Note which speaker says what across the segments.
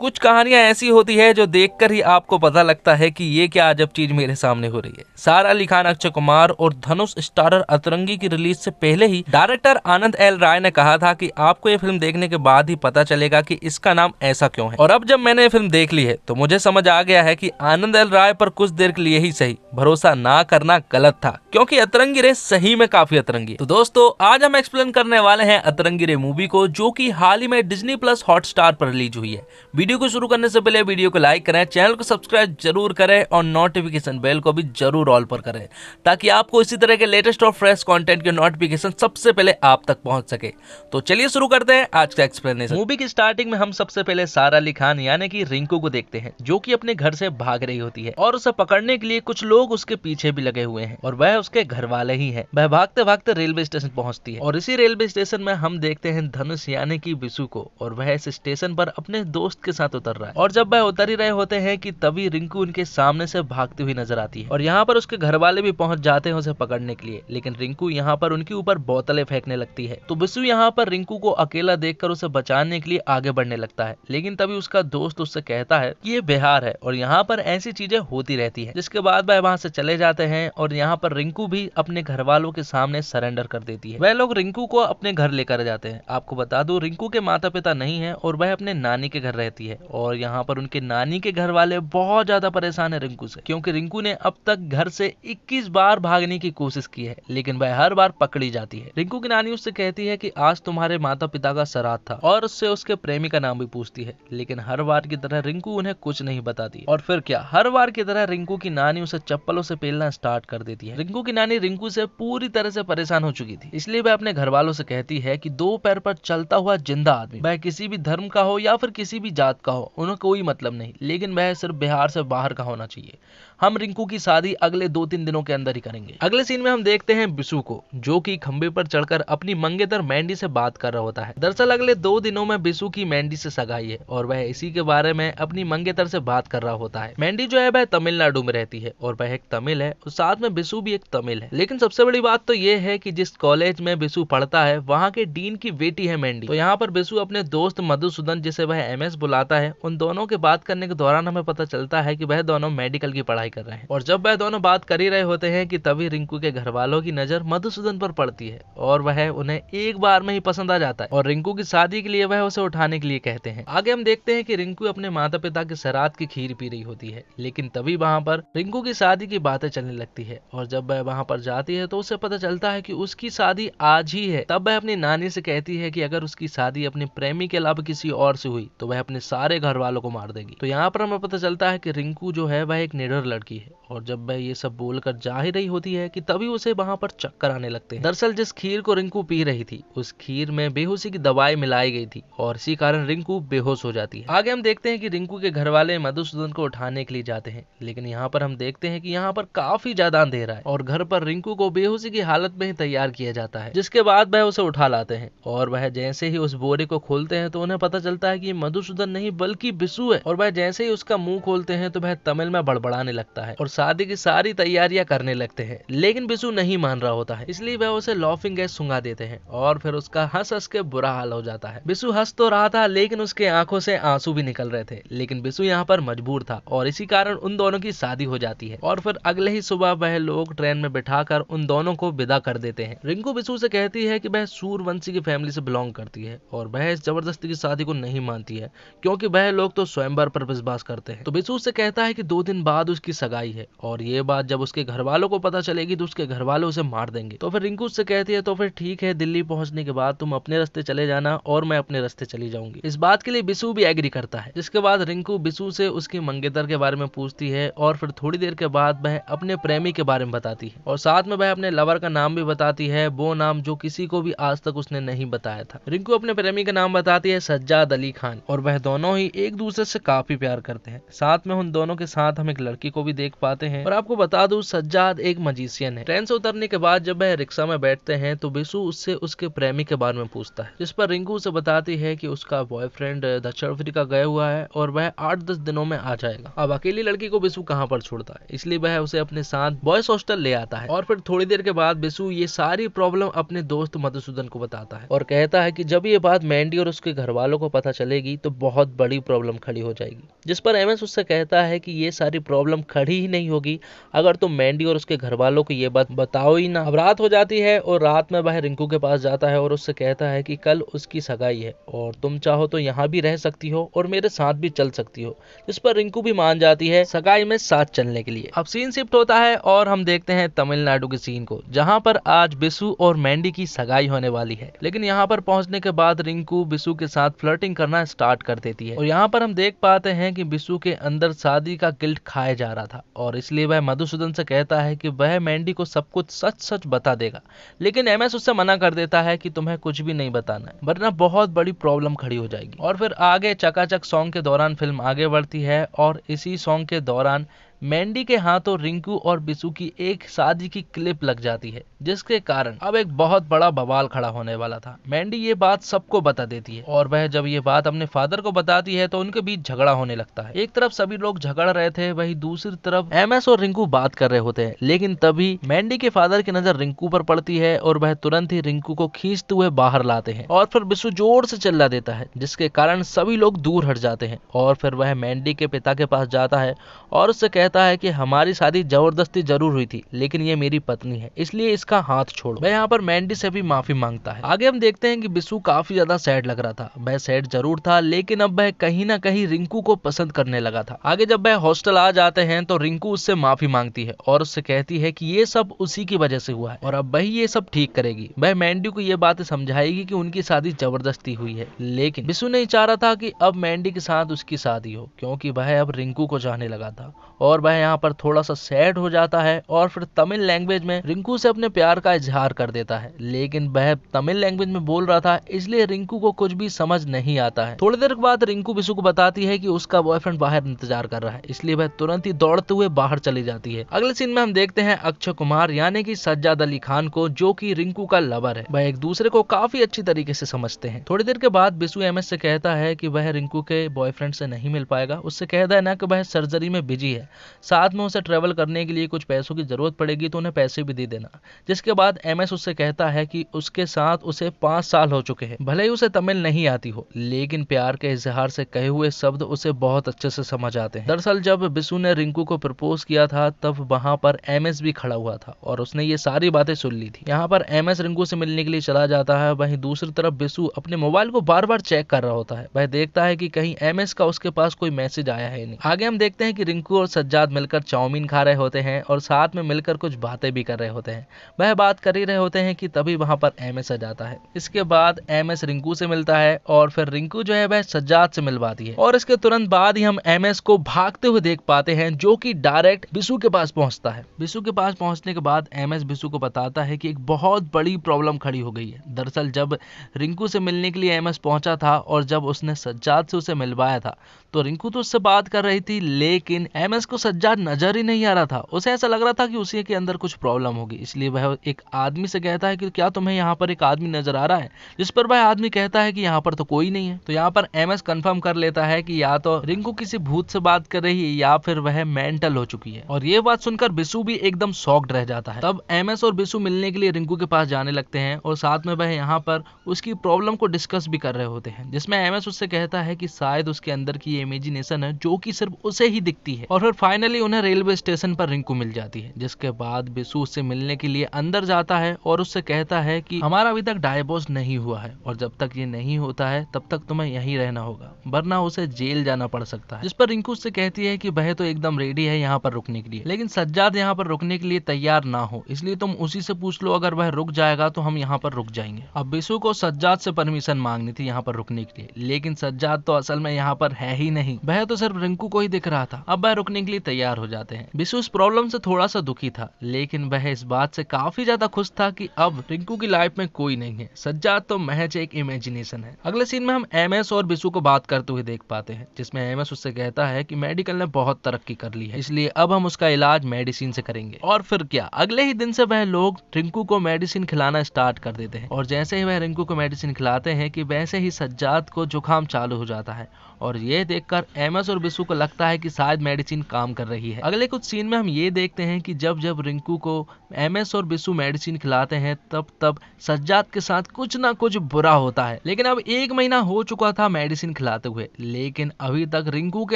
Speaker 1: कुछ कहानियां ऐसी होती है जो देखकर ही आपको पता लगता है कि ये क्या अजब चीज मेरे सामने हो रही है। सारा अली खान, अक्षय कुमार और धनुष स्टारर अतरंगी की रिलीज से पहले ही डायरेक्टर आनंद एल राय ने कहा था कि आपको ये फिल्म देखने के बाद ही पता चलेगा कि इसका नाम ऐसा क्यों है। और अब जब मैंने ये फिल्म देख ली है तो मुझे समझ आ गया है कि आनंद एल राय पर कुछ देर के लिए ही सही भरोसा ना करना गलत था, क्योंकि अतरंगी रे सही में काफी अतरंगी। तो दोस्तों आज हम एक्सप्लेन करने वाले हैं अतरंगी रे मूवी को, जो कि हाल ही में डिज्नी प्लस हॉटस्टार पर रिलीज हुई है। वीडियो को शुरू करने से पहले वीडियो को लाइक करें, चैनल को सब्सक्राइब जरूर करें और नोटिफिकेशन बेल को भी जरूर ऑल पर करें, ताकि आपको इसी तरह के लेटेस्ट और फ्रेश कंटेंट के नोटिफिकेशन सबसे पहले आप तक पहुंच सके। तो चलिए शुरू करते हैं आज का एक्सप्लेनेशन। मूवी की स्टार्टिंग में हम सबसे पहले सारा अली खान यानी कि रिंकू को देखते हैं, जो कि अपने घर से भाग रही होती है और उसे पकड़ने के लिए कुछ लोग उसके पीछे भी लगे हुए हैं और वह उसके घर वाले ही है। वह भागते भागते रेलवे स्टेशन पहुंचती है और इसी रेलवे स्टेशन में हम देखते हैं धनुष यानी कि बिशु को, और वह इस स्टेशन पर अपने दोस्त के साथ उतर रहा है। और जब वह उतर ही रहे होते हैं कि तभी रिंकू उनके सामने से भागती हुई नजर आती है और यहाँ पर उसके घर वाले भी पहुंच जाते हैं उसे पकड़ने के लिए, लेकिन रिंकू यहाँ पर उनके ऊपर बोतलें फेंकने लगती है। तो बिशु यहाँ पर रिंकू को अकेला देखकर उसे बचाने के लिए आगे बढ़ने लगता है, लेकिन तभी उसका दोस्त उससे कहता है कि ये बिहार है और यहाँ पर ऐसी चीजें होती रहती है। जिसके बाद वह वहाँ से चले जाते हैं और यहाँ पर रिंकू भी अपने घर वालों के सामने सरेंडर कर देती है। वह लोग रिंकू को अपने घर लेकर जाते हैं। आपको बता दूं रिंकू के माता पिता नहीं है और वह अपने नानी के घर रहती है, और यहाँ पर उनके नानी के घर वाले बहुत ज्यादा परेशान है रिंकू से, क्योंकि रिंकू ने अब तक घर से 21 बार भागने की कोशिश की है, लेकिन वह हर बार पकड़ी जाती है। रिंकू की नानी उससे कहती है कि आज तुम्हारे माता पिता का श्राद्ध था, और उससे उसके प्रेमी का नाम भी पूछती है, लेकिन हर बार की तरह रिंकू उन्हें कुछ नहीं बताती। और फिर क्या, हर बार की तरह रिंकू की नानी उसे चप्पलों से पेलना स्टार्ट कर देती है। रिंकू की नानी रिंकू से पूरी तरह से परेशान हो चुकी थी, इसलिए वह अपने घर वालों से कहती है कि 2 पैर पर चलता हुआ जिंदा आदमी, वह किसी भी धर्म का हो या फिर किसी भी जात का हो, उन्हें कोई मतलब नहीं, लेकिन वह सिर्फ बिहार से बाहर का होना चाहिए। हम रिंकू की शादी अगले 2-3 दिनों के अंदर ही करेंगे। अगले सीन में हम देखते हैं बिशु को, जो कि खंबे पर चढ़कर अपनी मंगेतर मैंडी से बात कर रहा होता है। दरअसल अगले 2 दिनों में बिशु की मैंडी से सगाई है और वह इसी के बारे में अपनी मंगेतर से बात कर रहा होता है। मैंडी जो है वह तमिलनाडु में रहती है और वह एक तमिल है और साथ में बिशु भी एक तमिल है। लेकिन सबसे बड़ी बात तो ये है कि जिस कॉलेज में बिशु पढ़ता है वहाँ के डीन की बेटी है मैंडी। तो यहाँ पर बिशु अपने दोस्त मधुसूदन, जिसे वह MS बुलाता है, उन दोनों के बात करने के दौरान हमें पता चलता है कि वह दोनों मेडिकल की पढ़ाई कर रहे हैं। और जब वह दोनों बात कर ही रहे होते हैं कि तभी रिंकू के घर वालों की नजर मधुसूदन पर पड़ती है और वह उन्हें एक बार में ही पसंद आ जाता है और रिंकू की शादी के लिए वह उसे उठाने के लिए कहते हैं। आगे हम देखते हैं कि रिंकू अपने माता पिता के श्राद्ध की खीर पी रही होती है, लेकिन तभी वहाँ पर रिंकू की शादी की बातें चलने लगती है और जब वह वहाँ पर जाती है तो उसे पता चलता है कि उसकी शादी आज ही है। तब वह अपनी नानी से कहती है कि अगर उसकी शादी अपने प्रेमी के अलावा किसी और से हुई तो वह अपने सारे घर वालों को मार देगी। तो यहाँ पर हमें पता चलता है कि रिंकू जो है वह एक निडर लड़की है, और जब वह ये सब बोलकर जा ही रही होती है कि तभी उसे वहाँ पर चक्कर आने लगते हैं। दरअसल जिस खीर को रिंकू पी रही थी उस खीर में बेहोशी की दवाई मिलाई गई थी और इसी कारण रिंकू बेहोश हो जाती है। आगे हम देखते हैं कि रिंकू के घर वाले मधुसूदन को उठाने के लिए जाते हैं, लेकिन यहाँ पर हम देखते हैं कि यहाँ पर काफी ज्यादा अंधेरा है और घर पर रिंकू को बेहोशी की हालत में ही तैयार किया जाता है, जिसके बाद वह उसे उठा लाते हैं। और वह जैसे ही उस बोरे को खोलते हैं तो उन्हें पता चलता है कि ये मधुसूदन नहीं बल्कि बिशु है, और वह जैसे ही उसका मुंह खोलते हैं तो वह तमिल में बड़बड़ाने लगता है और शादी की सारी तैयारियां करने लगते हैं। लेकिन बिशु नहीं मान रहा होता है, इसलिए वह उसे लॉफिंग गैस सुंघा देते हैं और फिर उसका हंस हंस के बुरा हाल हो जाता है। बिशु हंस तो रहा था लेकिन उसके आंखों से आंसू भी निकल रहे थे, लेकिन बिशु यहाँ पर मजबूर था और इसी कारण उन दोनों की शादी हो जाती है। और फिर अगले ही सुबह वह लोग ट्रेन में बिठाकर उन दोनों को विदा कर देते हैं। रिंकू बिशु से कहती है कि वह सूरवंशी की फैमिली से बिलोंग करती है और वह इस जबरदस्ती की शादी को नहीं मानती है, क्योंकि वह लोग तो स्वयंवर पर विश्वास करते हैं। तो बिशु से कहता है कि 2 दिन बाद उसकी सगाई है और ये बात जब उसके घर वालों को पता चलेगी तो उसके घर वाले उसे मार देंगे। तो फिर रिंकू उससे कहती है तो फिर ठीक है, दिल्ली पहुंचने के बाद तुम अपने रास्ते चले जाना और मैं अपने रास्ते चली जाऊंगी। इस बात के लिए बिशु भी एग्री करता है। जिसके बाद रिंकू बिशु से उसकी मंगेतर के बारे में पूछती है और फिर थोड़ी देर के बाद वह अपने प्रेमी के बारे में बताती है और साथ में वह अपने लवर का नाम भी बताती है, वो नाम जो किसी को भी आज तक उसने नहीं बताया था। रिंकू अपने प्रेमी का नाम बताती है सज्जाद अली खान, और वह दोनों ही एक दूसरे से काफी प्यार करते हैं। साथ में उन दोनों के साथ हम एक लड़की को भी देख पाते हैं। और आपको बता दूं सज्जाद एक मजीशियन है। ट्रेन से उतरने के बाद जब वह रिक्शा में बैठते हैं तो बिशु उससे उसके प्रेमी के बारे में पूछता है, जिस पर रिंकू उसे बताती है कि उसका बॉयफ्रेंड दक्षिण अफ्रीका गया हुआ है और वह 8-10 दिनों में आ जाएगा। अब अकेली लड़की को बिशु कहाँ पर छोड़ता है, इसलिए वह उसे अपने साथ बॉयज हॉस्टल ले आता है। और फिर थोड़ी देर के बाद बिशु ये सारी प्रॉब्लम अपने दोस्त मधुसूदन को बताता है और कहता है कि जब ये बात मैंडी और उसके घर वालों को पता चलेगी तो बहुत बड़ी प्रॉब्लम खड़ी हो जाएगी। जिस पर एमएस उससे कहता है कि ये सारी प्रॉब्लम खड़ी ही नहीं होगी अगर तुम मैंडी और उसके घर वालों को ये बात बताओ ही ना। अब रात हो जाती है और रात में वह रिंकू के पास जाता है और उससे कहता है कि कल उसकी सगाई है और तुम चाहो तो यहाँ भी रह सकती हो और मेरे साथ भी चल सकती हो। जिस पर रिंकू भी मान जाती है सगाई में साथ चलने के लिए। अब सीन शिफ्ट होता है और हम देखते हैं तमिलनाडु के सीन को, जहाँ पर आज बिसु और मैंडी की सगाई होने वाली है। लेकिन यहाँ पर पहुंचने के बाद रिंकू बिसु के साथ फ्लर्टिंग करना स्टार्ट कर देती है और यहाँ पर हम देख पाते हैं कि बिसु के अंदर शादी का गिल्ट खाया जा रहा था और इसलिए वह मधुसूदन से कहता है कि वह मैंडी को सब कुछ सच सच बता देगा। लेकिन एमएस उससे मना कर देता है कि तुम्हें कुछ भी नहीं बताना है वरना बहुत बड़ी प्रॉब्लम खड़ी हो जाएगी। और फिर आगे चकाचक सॉन्ग के दौरान फिल्म आगे बढ़ती है और इसी सॉन्ग के दौरान मैंडी के हाथों रिंकू और बिसु की एक शादी की क्लिप लग जाती है, जिसके कारण अब एक बहुत बड़ा बवाल खड़ा होने वाला था। मैंडी ये बात सबको बता देती है और वह जब ये बात अपने फादर को बताती है तो उनके बीच झगड़ा होने लगता है। एक तरफ सभी लोग झगड़ रहे थे, वहीं दूसरी तरफ एमएस और रिंकू बात कर रहे होते हैं। लेकिन तभी मैंडी के फादर की नजर रिंकू पर पड़ती है और वह तुरंत ही रिंकू को खींचते हुए बाहर लाते हैं और फिर बिसु जोर से चिल्ला देता है, जिसके कारण सभी लोग दूर हट जाते हैं। और फिर वह मैंडी के पिता के पास जाता है और उससे कहता है कि हमारी शादी जबरदस्ती जरूर हुई थी लेकिन ये मेरी पत्नी है इसलिए इसका हाथ छोड़ो। वह यहाँ पर मैंडी से भी माफी मांगता है। आगे हम देखते हैं कि बिसु काफी ज्यादा सैड लग रहा था। वह सैड जरूर था लेकिन अब वह कहीं ना कहीं रिंकू को पसंद करने लगा था। आगे जब वह हॉस्टल आ जाते हैं तो रिंकू उससे माफी मांगती है और उससे कहती है कि ये सब उसी की वजह से हुआ है और अब वही ये सब ठीक करेगी। वह मैंडी को ये बातें समझाएगी कि उनकी शादी जबरदस्ती हुई है। लेकिन बिसु नहीं चाह रहा था कि अब मैंडी के साथ उसकी शादी हो क्योंकि वह अब रिंकू को चाहने लगा था और वह यहाँ पर थोड़ा सा सैड हो जाता है और फिर तमिल लैंग्वेज में रिंकू से अपने प्यार का इजहार कर देता है। लेकिन वह तमिल लैंग्वेज में बोल रहा था इसलिए रिंकू को कुछ भी समझ नहीं आता है। थोड़ी देर बाद रिंकू बिसु को बताती है कि उसका बॉयफ्रेंड बाहर इंतजार कर रहा है, इसलिए वह तुरंत ही दौड़ते हुए बाहर चली जाती है। अगले सीन में हम देखते हैं अक्षय कुमार यानी कि सज्जाद अली खान को, जो कि रिंकू का लवर है। वह एक दूसरे को काफी अच्छी तरीके से समझते हैं। थोड़ी देर के बाद बिसु एमएस से कहता है कि वह रिंकू के बॉयफ्रेंड से नहीं मिल पाएगा। उससे कहता है ना कि वह सर्जरी में बिजी है, साथ में उसे ट्रेवल करने के लिए कुछ पैसों की जरूरत पड़ेगी तो उन्हें पैसे भी दे देना। जिसके बाद एमएस उससे कहता है कि उसके साथ उसे 5 साल हो चुके हैं। भले ही उसे तमिल नहीं आती हो लेकिन प्यार के इजहार से कहे हुए शब्द उसे बहुत अच्छे से समझ आते हैं। दरअसल जब बिसु ने रिंकू को प्रपोज किया था तब वहां पर एमएस भी खड़ा हुआ था और उसने ये सारी बातें सुन ली थी। यहाँ पर एमएस रिंकू से मिलने के लिए चला जाता है। वहीं दूसरी तरफ बिसु अपने मोबाइल को बार बार चेक कर रहा होता है। वह देखता है कि कहीं एमएस का उसके पास कोई मैसेज आया है नहीं। आगे हम देखते हैं कि रिंकू और सज्जाद मिलकर चाउमीन खा रहे होते हैं और साथ में मिलकर कुछ बातें भी कर रहे होते हैं। वह बात कर ही रहे होते हैं कि तभी वहां पर एमएस आ जाता है। इसके बाद एमएस रिंकू से मिलता है और फिर रिंकू जो है वह सज्जाद से मिलवाती है और इसके तुरंत बाद ही हम एमएस को भागते हुए देख पाते हैं, जो कि डायरेक्ट बिसु के पास पहुंचता है। बिसु के पास पहुंचने के बाद एमएस बिसु को बताता है कि एक बहुत बड़ी प्रॉब्लम खड़ी हो गई है। दरअसल जब रिंकू से मिलने के लिए एमएस पहुंचा था और जब उसने सज्जाद से उसे मिलवाया था तो रिंकू तो उससे बात कर रही थी लेकिन एमएस को सज्जाद नजर ही नहीं आ रहा था। उसे ऐसा लग रहा था कि उसी के अंदर कुछ प्रॉब्लम होगी, इसलिए वह एक आदमी से कहता है कि क्या तुम्हें यहाँ पर एक आदमी नजर आ रहा है, जिस पर वह आदमी कहता है कि यहाँ पर तो कोई नहीं है। तो यहाँ पर एमएस कंफर्म कर लेता है कि या तो रिंकू किसी भूत से बात कर रही है या फिर वह मेंटल हो चुकी है। और ये बात सुनकर बिसु भी एकदम शॉक्ड रह जाता है। तब एमएस और बिसु मिलने के लिए रिंकू के पास जाने लगते हैं और साथ में वह यहाँ पर उसकी प्रॉब्लम को डिस्कस भी कर रहे होते हैं, जिसमें एमएस उससे कहता है कि शायद उसके अंदर की इमेजिनेशन है जो कि सिर्फ उसे ही दिखती है। और फिर फाइनली उन्हें रेलवे स्टेशन पर रिंकू मिल जाती है, जिसके बाद बिसु उससे मिलने के लिए अंदर जाता है और उससे कहता है कि हमारा अभी तक डाइवोर्स नहीं हुआ है और जब तक ये नहीं होता है तब तक तुम्हें यहीं रहना होगा वरना उसे जेल जाना पड़ सकता है। जिस पर रिंकू उससे कहती है कि वह तो एकदम रेडी है यहाँ पर रुकने के लिए, लेकिन सज्जाद यहाँ पर रुकने के लिए तैयार ना हो, इसलिए तुम उसी से पूछ लो, अगर वह रुक जाएगा तो हम यहाँ पर रुक जाएंगे। अब बिसु को सज्जाद से परमिशन मांगनी थी यहाँ पर रुकने के लिए, लेकिन सज्जाद तो असल में यहाँ पर है ही नहीं, वह तो सिर्फ रिंकू को ही दिख रहा था। अब वह रुकने के लिए तैयार हो जाते हैं। बिसु इस प्रॉब्लम से थोड़ा सा दुखी था लेकिन वह इस बात से काफी ज्यादा खुश था कि अब रिंकू की लाइफ में कोई नहीं है, सज्जाद तो महज एक इमेजिनेशन है। अगले सीन में हम एमएस और बिसु को बात करते हुए देख पाते हैं, जिसमें एमएस उससे कहता है कि मेडिकल ने बहुत तरक्की कर ली है, इसलिए अब हम उसका इलाज मेडिसिन से करेंगे। और फिर क्या, अगले ही दिन से वह लोग रिंकू को मेडिसिन खिलाना स्टार्ट कर देते हैं और जैसे ही वह रिंकू को मेडिसिन खिलाते हैं कि वैसे ही सज्जाद को जुकाम चालू हो जाता है और ये देखकर एमएस और बिसु को लगता है कि शायद मेडिसिन काम कर रही है। अगले कुछ सीन में हम ये देखते हैं कि जब जब रिंकू को एमएस और बिसु मेडिसिन खिलाते हैं तब तब सज्जाद के साथ कुछ ना कुछ बुरा होता है। लेकिन अब 1 महीना हो चुका था मेडिसिन खिलाते हुए, लेकिन अभी तक रिंकू के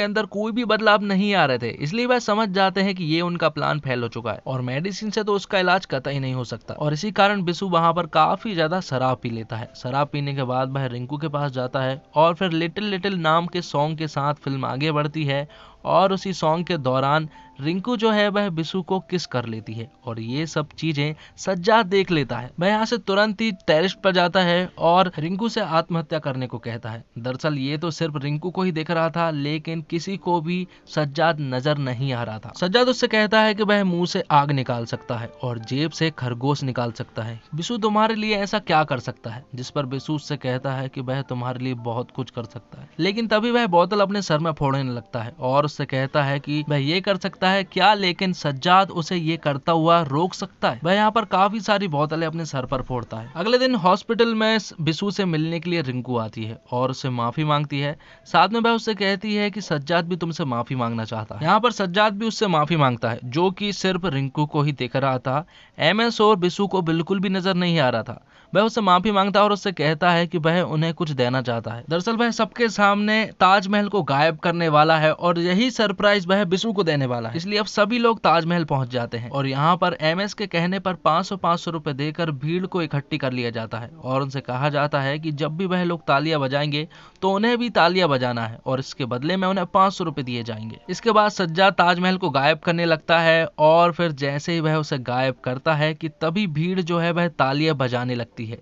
Speaker 1: अंदर कोई भी बदलाव नहीं आ रहे थे। इसलिए वह समझ जाते हैं कि ये उनका प्लान फेल हो चुका है और मेडिसिन से तो उसका इलाज कतई नहीं हो सकता। और इसी कारण बिसु वहां पर काफी ज्यादा शराब पी लेता है। शराब पीने के बाद वह रिंकू के पास जाता है और फिर लिटिल लिटिल नाम के सॉन्ग के साथ फिल्म आगे बढ़ती है और उसी सॉन्ग के दौरान रिंकू जो है वह बिसु को किस कर लेती है और ये सब चीजें सज्जाद देख लेता है। वह यहाँ से तुरंत ही टेरेस पर जाता है और रिंकू से आत्महत्या करने को कहता है। दरअसल ये तो सिर्फ रिंकू को ही दिख रहा था, लेकिन किसी को भी सज्जाद नजर नहीं आ रहा था। सज्जाद उससे कहता है कि वह मुंह से आग निकाल सकता है और जेब से खरगोश निकाल सकता है। बिसु तुम्हारे लिए ऐसा क्या कर सकता है? जिस पर बिसु उससे कहता है कि वह तुम्हारे लिए बहुत कुछ कर सकता है। लेकिन तभी वह बोतल अपने सर में फोड़ने लगता है और उससे कहता है कि वह ये कर सकता है क्या, लेकिन सज्जाद उसे ये करता हुआ रोक सकता है। वह यहाँ पर काफी सारी बोतलें अपने सर पर फोड़ता है। अगले दिन हॉस्पिटल में बिसु से मिलने के लिए रिंकू आती है और उससे माफी मांगती है। साथ में वह उससे कहती है कि सज्जाद भी तुमसे माफी मांगना चाहता है। यहाँ पर सज्जाद भी उससे माफी मांगता है, जो कि सिर्फ रिंकू को ही दिख रहा था। एमएस और बिसु को बिल्कुल भी नजर नहीं आ रहा था। वह उससे माफी मांगता है और उससे कहता है कि वह उन्हें कुछ देना चाहता है। दरअसल वह सबके सामने ताजमहल को गायब करने वाला है और यही सरप्राइज वह बिसु को देने वाला है। इसलिए अब सभी लोग ताजमहल पहुंच जाते हैं और यहाँ पर एमएस के कहने पर 500-500 रुपए देकर भीड़ को इकट्ठी कर लिया जाता है और उनसे कहा जाता है कि जब भी वह लोग तालियां बजाएंगे तो उन्हें भी तालियां बजाना है और इसके बदले में उन्हें 500 रुपए दिए जाएंगे। इसके बाद सज्जाद ताजमहल को गायब करने लगता है और फिर जैसे ही वह उसे गायब करता है कि तभी भीड़ जो है वह तालियां बजाने लगती है।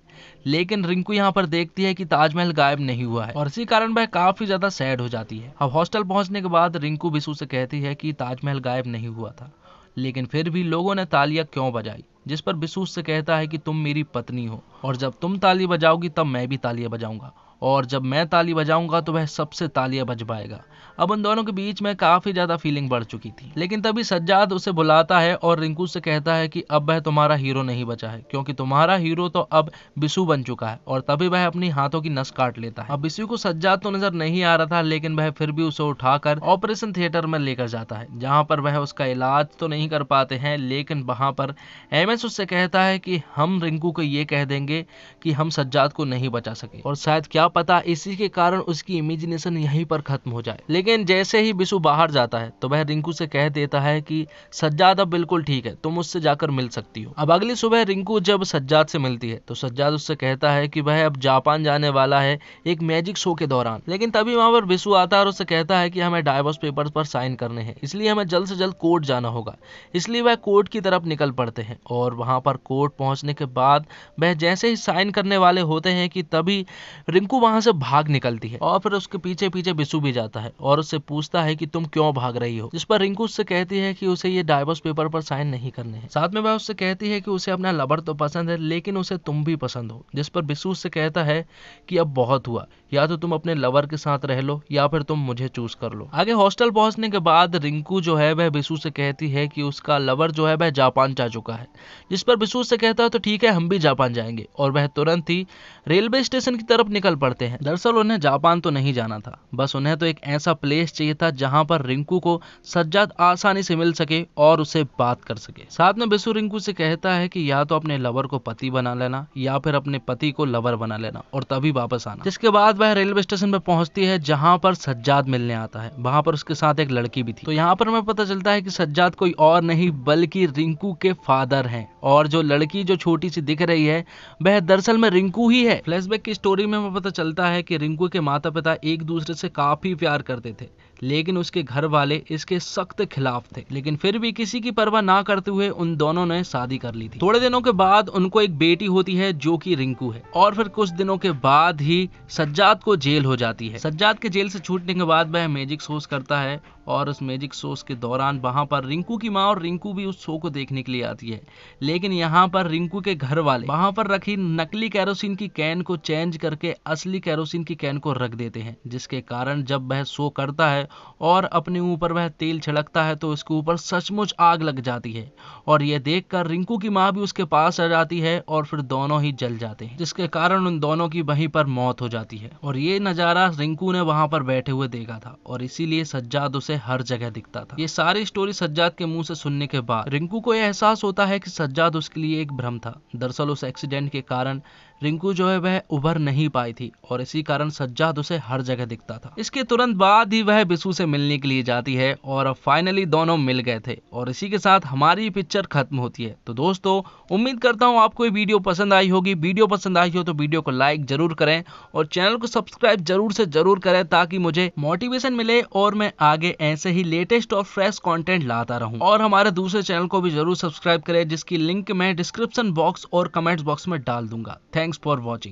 Speaker 1: लेकिन रिंकू यहाँ पर देखती है कि ताजमहल गायब नहीं हुआ है और इसी कारण वह काफी ज्यादा सैड हो जाती है। अब हॉस्टल पहुंचने के बाद रिंकू बिसु से कहती है कि ताजमहल गायब नहीं हुआ था, लेकिन फिर भी लोगों ने तालियां क्यों बजाई? जिस पर बिसु से कहता है कि तुम मेरी पत्नी हो और जब तुम ताली बजाओगी तब मैं भी तालियां बजाऊंगा और जब मैं ताली बजाऊंगा तो वह सबसे तालियां बजवाएगा। अब उन दोनों के बीच में काफी ज्यादा फीलिंग बढ़ चुकी थी। लेकिन तभी सज्जाद उसे बुलाता है और रिंकू से कहता है कि अब वह तुम्हारा हीरो नहीं बचा है, क्योंकि तुम्हारा हीरो तो अब बिसु बन चुका है। और तभी वह अपनी हाथों की नस काट लेता है। अब बिसु को सज्जाद तो नजर नहीं आ रहा था, लेकिन वह फिर भी उसे उठाकर ऑपरेशन थिएटर में लेकर जाता है, जहाँ पर वह उसका इलाज तो नहीं कर पाते हैं। लेकिन वहां पर एमएस उससे कहता है कि हम रिंकू को ये कह देंगे कि हम सज्जाद को नहीं बचा सके और शायद क्या पता इसी के कारण उसकी इमेजिनेशन यहीं पर खत्म हो जाए। लेकिन जैसे ही बिसु बाहर जाता है तो वह रिंकू से कह देता है कि सज्जाद अब बिल्कुल ठीक है, तुम उससे जाकर मिल सकती हो। अब अगली सुबह रिंकू जब सज्जाद से मिलती है तो सज्जाद उससे कहता है कि वह अब जापान जाने वाला है एक मैजिक शो के दौरान। लेकिन तभी वहां पर बिसु आता है और उससे कहता है कि हमें डाइवोर्स पेपर्स पर साइन करने हैं, इसलिए हमें जल्द से जल्द कोर्ट जाना होगा। इसलिए वह कोर्ट की तरफ निकल पड़ते हैं और वहां पर कोर्ट पहुंचने के बाद वह जैसे ही साइन करने वाले होते हैं कि तभी रिंकू वहां से भाग निकलती है और फिर उसके पीछे पीछे बिसु भी जाता है और उससे पूछता है कि तुम क्यों भाग रही हो। जिस पर रिंकू उससे कहती है कि उसे ये डाइवोर्स पेपर पर साइन नहीं करने हैं। साथ में वह उससे कहती है कि उसे अपना लवर तो पसंद है, लेकिन उसे तुम भी पसंद हो। जिस पर बिसु उससे कहता है कि अब बहुत हुआ, या तो तुम अपने लवर के साथ रह लो या फिर तुम मुझे चूज कर लो। आगे हॉस्टल पहुंचने के बाद रिंकू जो है वह बिसु से कहती है कि उसका लवर जो है वह जापान जा चुका है। जिस पर बिसु से कहता है तो ठीक है, हम भी जापान जाएंगे और वह तुरंत ही रेलवे स्टेशन की तरफ निकल पड़ते हैं। दरअसल उन्हें जापान तो नहीं जाना था, बस उन्हें तो एक ऐसा प्लेस चाहिए था जहां पर रिंकू को सज्जाद आसानी से मिल सके और उसे बात कर सके। साथ में बिसु रिंकू से कहता है कि या तो अपने लवर को पति बना लेना या फिर अपने पति को लवर बना लेना और तभी वापस आना। जिसके बाद वह रेलवे स्टेशन पर पहुंचती है जहां पर सज्जाद मिलने आता है। वहां पर उसके साथ एक लड़की भी थी। तो यहाँ पर हमें पता चलता है कि सज्जाद कोई और नहीं बल्कि रिंकू के फादर हैं और जो लड़की जो छोटी सी दिख रही है वह दरअसल में रिंकू ही है। फ्लैशबैक की स्टोरी में हमें पता चलता है कि रिंकू के माता पिता एक दूसरे से काफी प्यार करते थे, लेकिन उसके घर वाले इसके सख्त खिलाफ थे। लेकिन फिर भी किसी की परवाह ना करते हुए उन दोनों ने शादी कर ली थी। थोड़े दिनों के बाद उनको एक बेटी होती है जो कि रिंकू है और फिर कुछ दिनों के बाद ही सज्जाद को जेल हो जाती है। सज्जाद के जेल से छूटने के बाद वह मैजिक शोज करता है और उस मैजिक शोज के दौरान वहां पर रिंकू की माँ और रिंकू भी उस शो को देखने के लिए आती है। लेकिन यहाँ पर रिंकू के घर वाले वहां पर रखी नकली कैरोसिन की कैन को चेंज करके असली कैरोसिन की कैन को रख देते हैं, जिसके कारण जब वह शो करता है और अपने ऊपर वह तेल छिड़कता है तो उसके ऊपर सचमुच आग लग जाती है और ये देखकर रिंकू की माँ भी उसके पास आ जाती है और फिर दोनों ही जल जाते हैं, जिसके कारण उन दोनों की वहीं पर मौत हो जाती है। और ये नजारा रिंकू ने वहां पर बैठे हुए देखा था और इसीलिए सज्जाद उसे हर जगह दिखता था। ये सारी स्टोरी सज्जाद के मुंह से सुनने के बाद रिंकू को यह एहसास होता है कि सज्जाद उसके लिए एक भ्रम था। दरअसल उस एक्सीडेंट के कारण रिंकू जो है वह उभर नहीं पाई थी और इसी कारण सज्जाद उसे हर जगह दिखता था। इसके तुरंत बाद ही वह बिसू से मिलने के लिए जाती है और अब फाइनली दोनों मिल गए थे और इसी के साथ हमारी पिक्चर खत्म होती है। तो दोस्तों उम्मीद करता हूँ आपको ये वीडियो पसंद आई होगी। वीडियो पसंद आई हो तो वीडियो को लाइक जरूर करें और चैनल को सब्सक्राइब जरूर से जरूर करें ताकि मुझे मोटिवेशन मिले और मैं आगे ऐसे ही लेटेस्ट और फ्रेश कंटेंट लाता रहूं। और हमारे दूसरे चैनल को भी जरूर सब्सक्राइब करें जिसकी लिंक मैं डिस्क्रिप्शन बॉक्स और कमेंट्स बॉक्स में डाल दूंगा। Thanks for watching.